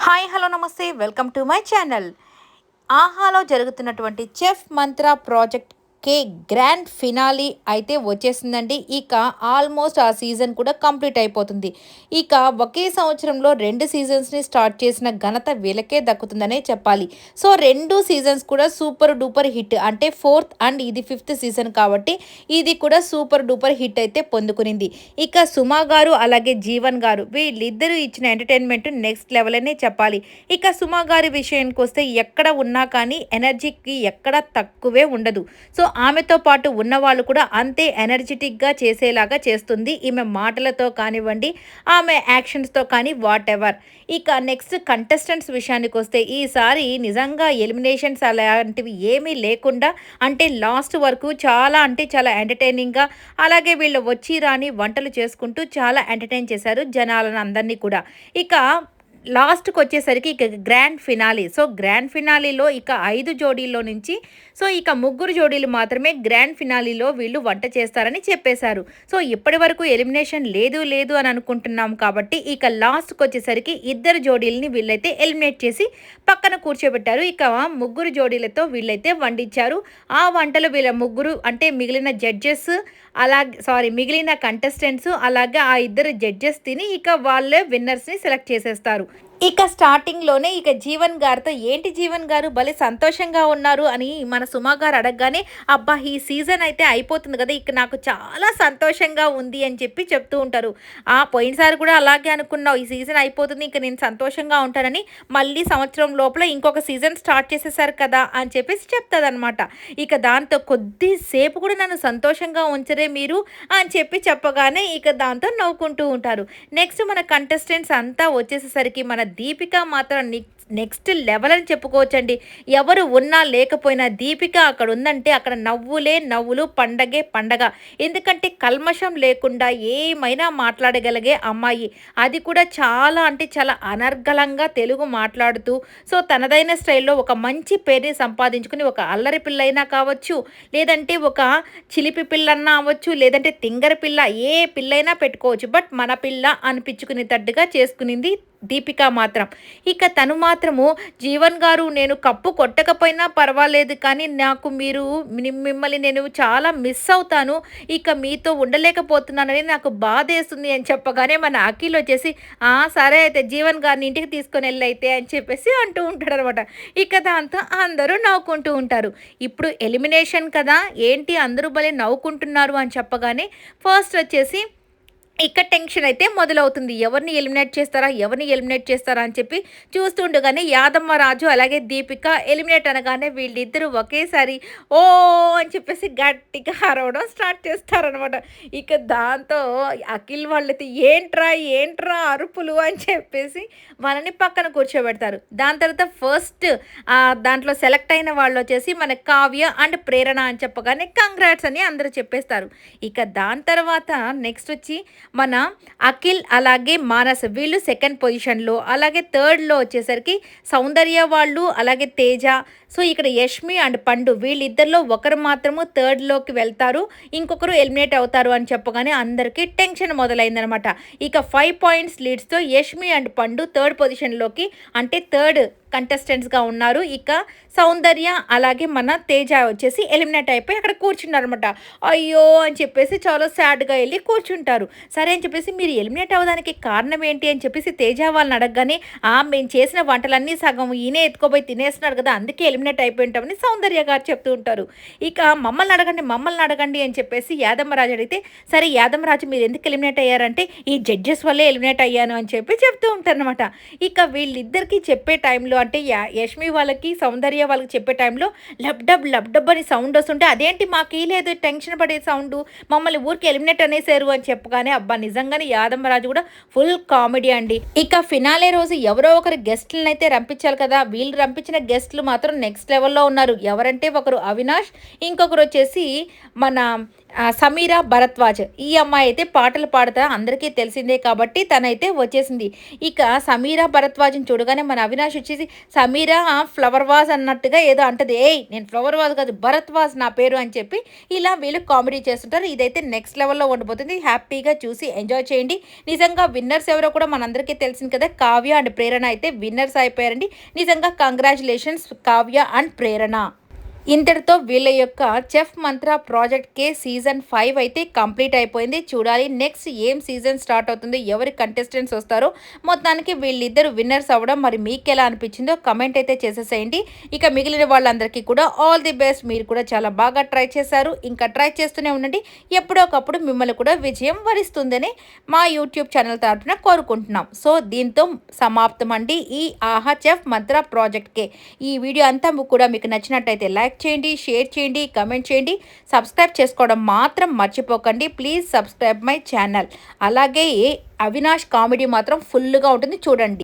Hi hello నమస్తే welcome to my channel. ఆహాలో జరుగుతున్నటువంటి చెఫ్ మంత్ర ప్రాజెక్ట్ కే గ్రాండ్ ఫినాలి అయితే వచ్చేసిందండి. ఇక ఆల్మోస్ట్ ఆ సీజన్ కూడా కంప్లీట్ అయిపోతుంది. ఇక ఒకే సంవత్సరంలో 2 సీజన్స్‌ని స్టార్ట్ చేసిన ఘనత వీళ్ళకే దక్కుతుందనే చెప్పాలి. సో 2 సీజన్స్ కూడా సూపర్ డూపర్ హిట్. అంటే 4థ్ అండ్ ఇది 5థ్ సీజన్ కాబట్టి ఇది కూడా సూపర్ డూపర్ హిట్ అయితే పొందుకునింది. ఇక సుమ గారు అలాగే జీవన్ గారు వీళ్ళిద్దరూ ఇచ్చిన ఎంటర్‌టైన్‌మెంట్ నెక్స్ట్ లెవెల్ అనే చెప్పాలి. ఇక సుమ గారి విషయానికొస్తే ఎక్కడ ఉన్నా కానీ ఎనర్జీకి ఎక్కడ తక్కువే ఉండదు. సో ఆమెతో పాటు ఉన్నవాళ్ళు కూడా అంతే ఎనర్జిటిక్‌గా చేసేలాగా చేస్తుంది. ఈమె మాటలతో కానివ్వండి, ఆమె యాక్షన్స్‌తో కానీ వాటెవర్. ఇక నెక్స్ట్ కంటెస్టెంట్స్ విషయానికొస్తే ఈసారి నిజంగా ఎలిమినేషన్స్ అలాంటివి ఏమీ లేకుండా అంటే లాస్ట్ వరకు చాలా అంటే చాలా ఎంటర్‌టైనింగ్‌గా అలాగే వీళ్ళు వచ్చి రాని వంటలు చేసుకుంటూ చాలా ఎంటర్‌టైన్ చేశారు జనాలను అందరినీ కూడా. ఇక లాస్ట్‌కొచ్చేసరికి ఇక గ్రాండ్ ఫినాలే. సో, గ్రాండ్ ఫినాలేలో ఇక 5 జోడీల్లో నుంచి సో, ఇక ముగ్గురు జోడీలు మాత్రమే గ్రాండ్ ఫినాలేలో వీళ్ళు వంట చేస్తారని చెప్పేశారు. సో, ఇప్పటివరకు ఎలిమినేషన్ లేదు అని అనుకుంటున్నాం కాబట్టి ఇక లాస్ట్‌కొచ్చేసరికి ఇద్దరు జోడీలని వీళ్ళైతే ఎలిమినేట్ చేసి పక్కన కూర్చోబెట్టారు. ఇక ముగ్గురు జోడీలతో వీళ్ళైతే వండించారు. ఆ వంటలు వీళ్ళ ముగ్గురు అంటే మిగిలిన జడ్జెస్ మిగిలిన కంటెస్టెంట్స్ అలాగే ఆ ఇద్దరు జడ్జెస్ తిని ఇక వాళ్ళే విన్నర్స్‌ని సెలెక్ట్ చేసేస్తారు. ఇక స్టార్టింగ్‌లోనే ఇక జీవన్ గారితో ఏంటి జీవన్ గారు భలే సంతోషంగా ఉన్నారు అని మన సుమ గారు అడగగానే, అబ్బా! ఈ సీజన్ అయితే అయిపోతుంది కదా! ఇక నాకు చాలా సంతోషంగా ఉంది అని చెప్పి చెప్తూ ఉంటారు. పోయినసారి కూడా అలాగే అనుకున్నావు. ఈ సీజన్ అయిపోతుంది. ఇంక నేను సంతోషంగా ఉంటానని మళ్ళీ సంవత్సరం లోపల ఇంకొక సీజన్ స్టార్ట్ చేసేసారు కదా! అని చెప్పేసి చెప్తాదనమాట. ఇక దాంతో కొద్దిసేపు కూడా నన్ను సంతోషంగా ఉంచరే మీరు అని చెప్పగానే ఇక దాంతో నవ్వుకుంటూ ఉంటారు. నెక్స్ట్ మన కంటెస్టెంట్స్ అంతా వచ్చేసేసరికి మన దీపిక మాత్రం నెక్స్ట్ లెవెల్ అని చెప్పుకోవచ్చండి. ఎవరు ఉన్నా లేకపోయినా దీపిక అక్కడ ఉందంటే అక్కడ నవ్వులే నవ్వులు, పండగే పండగ. ఎందుకంటే కల్మషం లేకుండా ఏమైనా మాట్లాడగలిగే అమ్మాయి. అది కూడా చాలా అంటే చాలా అనర్గళంగా తెలుగు మాట్లాడుతూ సో తనదైన స్టైల్లో ఒక మంచి పేరుని సంపాదించుకుని ఒక అల్లరి పిల్లైనా కావచ్చు, లేదంటే ఒక చిలిపి పిల్లన్నా అవ్వచ్చు, లేదంటే తింగర పిల్ల ఏ పిల్లైనా పెట్టుకోవచ్చు. బట్ మన పిల్ల అనిపించుకునేటట్టుగా చేసుకునింది దీపిక మాత్రం. ఇక తను మాత్రము జీవన్ గారు నేను కప్పు కొట్టకపోయినా పర్వాలేదు కానీ నాకు మిమ్మల్ని నేను చాలా మిస్ అవుతాను. ఇక మీతో ఉండలేకపోతున్నానని నాకు బాధేస్తుంది అని చెప్పగానే మన అఖిల్ వచ్చేసి సరే అయితే జీవన్ గారిని ఇంటికి తీసుకొని వెళ్ళైతే అని చెప్పేసి అంటూ ఉంటాడనమాట. ఇక దాంతో అందరూ నవ్వుకుంటూ ఉంటారు. ఇప్పుడు ఎలిమినేషన్ కదా ఏంటి అందరూ భలే నవ్వుకుంటున్నారు అని చెప్పగానే ఫస్ట్ వచ్చేసి ఇక టెన్షన్ అయితే మొదలవుతుంది. ఎవరిని ఎలిమినేట్ చేస్తారా అని చెప్పి చూస్తుండగానే యాదమ్మ రాజు అలాగే దీపిక ఎలిమినేట్ అనగానే వీళ్ళిద్దరూ ఒకేసారి ఓ అని చెప్పేసి గట్టిగా అరవడం స్టార్ట్ చేస్తారనమాట. ఇక దాంతో అఖిల్ వాళ్ళైతే ఏంట్రా అరుపులు అని చెప్పేసి వాళ్ళని పక్కన కూర్చోబెడతారు. దాని తర్వాత ఫస్ట్ దాంట్లో సెలెక్ట్ అయిన వాళ్ళు వచ్చేసి మన కావ్య అండ్ ప్రేరణ అని చెప్పగానే కంగ్రాట్స్ అని అందరూ చెప్పేస్తారు. ఇక దాని తర్వాత నెక్స్ట్ వచ్చి మన అఖిల్ అలాగే మానస్ వీళ్ళు సెకండ్ పొజిషన్లో, అలాగే థర్డ్లో వచ్చేసరికి సౌందర్య వాళ్ళు అలాగే తేజ. సో ఇక్కడ యష్మి అండ్ పండు వీళ్ళిద్దరిలో ఒకరు మాత్రము థర్డ్లోకి వెళ్తారు, ఇంకొకరు ఎలిమినేట్ అవుతారు అని చెప్పగానే అందరికీ టెన్షన్ మొదలైందనమాట. ఇక 5 పాయింట్స్ లీడ్స్తో యష్మి అండ్ పండు థర్డ్ పొజిషన్లోకి అంటే థర్డ్ కంటెస్టెంట్స్గా ఉన్నారు. ఇక సౌందర్య అలాగే మన తేజ వచ్చేసి ఎలిమినేట్ అయిపోయి అక్కడ కూర్చున్నారనమాట. అయ్యో అని చెప్పేసి చాలా సాడ్గా వెళ్ళి కూర్చుంటారు. సరే అని చెప్పేసి మీరు ఎలిమినేట్ అవ్వడానికి కారణం ఏంటి అని చెప్పేసి తేజ వాళ్ళని అడగగానే మేము చేసిన వంటలన్నీ సగం ఈయనే ఎత్తుకోపోయి తినేస్తున్నాడు కదా అందుకే ఎలిమినేట్ అయిపోయి ఉంటామని సౌందర్య గారు చెప్తూ ఉంటారు. ఇక మమ్మల్ని అడగండి అని చెప్పేసి యాదమ్మరాజు అడిగితే సరే యాదమ్మరాజు మీరు ఎందుకు ఎలిమినేట్ అయ్యారంటే ఈ జడ్జెస్ వల్లే ఎలిమినేట్ అయ్యాను అని చెప్పి చెప్తూ ఉంటారనమాట. ఇక వీళ్ళిద్దరికీ చెప్పే టైంలో అంటే యష్మి వాళ్ళకి సౌందర్య వాళ్ళకి చెప్పే టైంలో లబ్డబ్ అని సౌండ్ వస్తుంటే అదేంటి మాకు లేదు టెన్షన్ పడే సౌండ్ మమ్మల్ని ఊరికి ఎలిమినేట్ అనేసారు అని చెప్పగానే అబ్బా నిజంగానే యాదమ్మరాజు కూడా ఫుల్ కామెడీ అండి. ఇక ఫినాలే రోజు ఎవరో ఒకరు గెస్ట్లను అయితే రంపించాలి కదా, వీళ్ళు రంపించిన గెస్ట్లు మాత్రం నెక్స్ట్ లెవెల్లో ఉన్నారు. ఎవరంటే ఒకరు అవినాష్, ఇంకొకరు వచ్చేసి మన సమీరా భరద్వాజ్. ఈ అమ్మాయి అయితే పాటలు పాడుతా అందరికీ తెలిసిందే కాబట్టి తనైతే వచ్చేసింది. ఇక సమీరా భరద్వాజ్ని చూడగానే మన అవినాష్ వచ్చేసి చేసి సమీరా ఫ్లవర్ వాజ్ అన్నట్టుగా ఏదో అంటది. ఏయ్ నేను ఫ్లవర్ వాజ్ కాదు భరత్ వాజ్ నా పేరు అని చెప్పి ఇలా వీళ్ళు కామెడీ చేస్తుంటారు. ఇదైతే నెక్స్ట్ లెవెల్‌లో ఉండబోతుంది. హ్యాపీగా చూసి ఎంజాయ్ చేయండి. నిజంగా విన్నర్స్ ఎవరో కూడా మనందరికీ తెలిసింది కదా! కావ్య అండ్ ప్రేరణ అయితే విన్నర్స్ అయిపోయారండి. నిజంగా కంగ్రాచ్యులేషన్స్ కావ్య అండ్ ప్రేరణ. ఇంతటితో వీళ్ళ యొక్క చెఫ్ మంత్ర ప్రాజెక్ట్ కే సీజన్ 5 అయితే కంప్లీట్ అయిపోయింది. చూడాలి నెక్స్ట్ ఏం సీజన్ స్టార్ట్ అవుతుంది, ఎవరి కంటెస్టెంట్స్ వస్తారో. మొత్తానికి వీళ్ళిద్దరు విన్నర్స్ అవ్వడం మరి మీకు ఎలా అనిపించిందో కమెంట్ అయితే చేసేసేయండి. ఇక మిగిలిన వాళ్ళందరికీ కూడా ఆల్ ది బెస్ట్. మీరు కూడా చాలా బాగా ట్రై చేశారు. ఇంకా ట్రై చేస్తూనే ఉండండి. ఎప్పుడోకప్పుడు మిమ్మల్ని కూడా విజయం వరిస్తుందని మా యూట్యూబ్ ఛానల్ తరఫున కోరుకుంటున్నాం. సో దీంతో సమాప్తం అండి ఈ ఆహా చెఫ్ మంత్ర ప్రాజెక్ట్ కే. ఈ వీడియో అంతా కూడా మీకు నచ్చినట్టయితే లైక్ చేయండి, షేర్ చేయండి, కమెంట్ చేయండి. సబ్స్క్రైబ్ చేసుకోవడం మాత్రం మర్చిపోకండి. Please subscribe my channel. అలాగే అవినాష్ కామెడీ మాత్రం ఫుల్గా ఉంటుంది చూడండి.